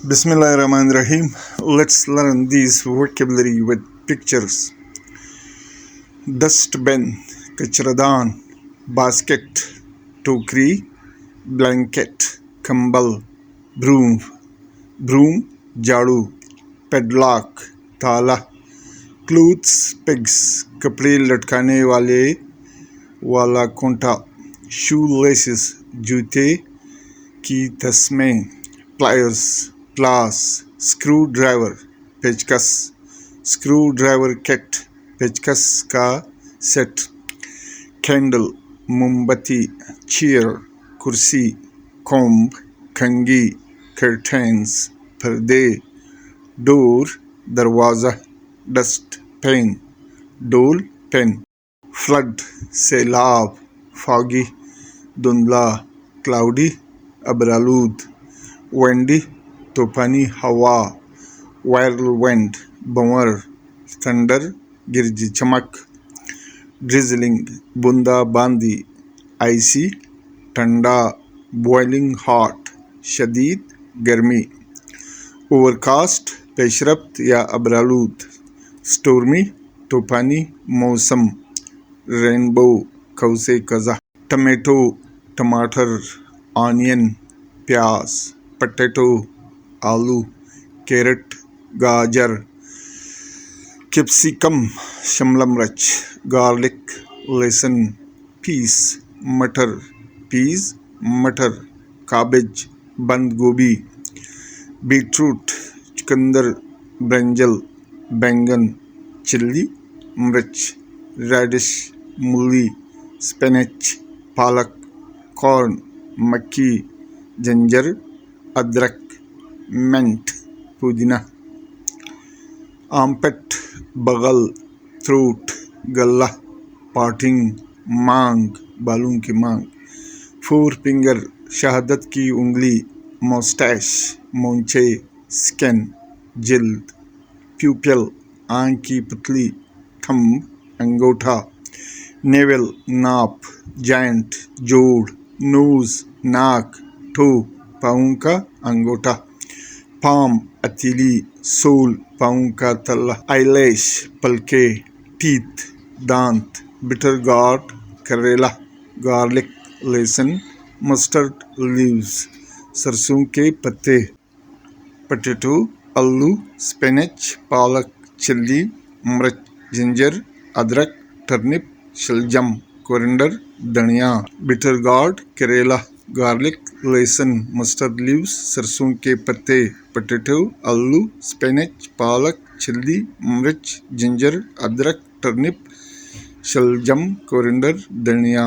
Bismillahirrahmanirrahim. Let's learn these vocabulary with pictures. Dustbin, kachradan, basket, tokri, blanket, kambal, broom, jadu, padlock, tala, clothes, pigs, kapde latkane wala konta, shoelaces, jute की तस्में, pliers, glass, screwdriver, पेचकस, screwdriver kit, पेचकस का set, candle, मोमबत्ती, chair, कुर्सी, comb, कंघी, curtains, पर्दे, door, दरवाजा, dust pan, डोल पेन, flood, सैलाब, foggy, धुंधला, cloudy, अबरालूद, windy, तूफानी हवा, whirlwind, भंवर, thunder, गिरजी चमक, drizzling, बूंदा बांदी, icy, ठंडा, boiling hot, शदीद गर्मी, overcast, पेशरफ्त या अबरालूद, stormy, तूफानी मौसम, rainbow, कौसे कज़ा, टमेटो, टमाटर, ऑनियन, प्याज, पटेटो, आलू, कैरेट, गाजर, कैप्सिकम, शिमला मिर्च, गार्लिक, लहसुन, पीस, मटर, पीज, मटर, काबेज, बंद गोभी, बीटरूट, चुकंदर, ब्रिंजल, बैंगन, चिल्ली, मिर्च, रेडिश, मूली, स्पिनच, पालक, कॉर्न, मक्की, जिंजर, अदरक, मिंट, पुदीना, आर्मपिट, बगल, थ्रोट, गला, पार्टिंग, मांग, बालों की मांग, फोर फिंगर, शहादत की उंगली, मोस्टैश, मोंछे, स्किन, जिल्द, प्यूपिल, आंख की पुतली, थंब, अंगूठा, नेवल, नाप, जॉइंट, जोड़, नोज, नाक, टो, पाँव का अंगूठा, पाम, अतीली, सोल, पाँव का तला, आईलैश, पलके, टीथ, दांत, बिटर गार्ड, करेला, गार्लिक, लहसुन, मस्टर्ड लीव्स, सरसों के पत्ते, पोटैटो, आलू, स्पिनच, पालक, चिल्ली, मिर्च, जिंजर, अदरक, टर्निप, शलजम, कोरिएंडर, धनिया, बिटर गार्ड, करेला, गार्लिक, लहसुन, मस्टर्ड लीव्स, सरसों के पत्ते, पोटैटो, आलू, स्पिनच, पालक, चिल्ली, मिर्च, जिंजर, अदरक, टर्निप, शलजम, कोरिएंडर, धनिया।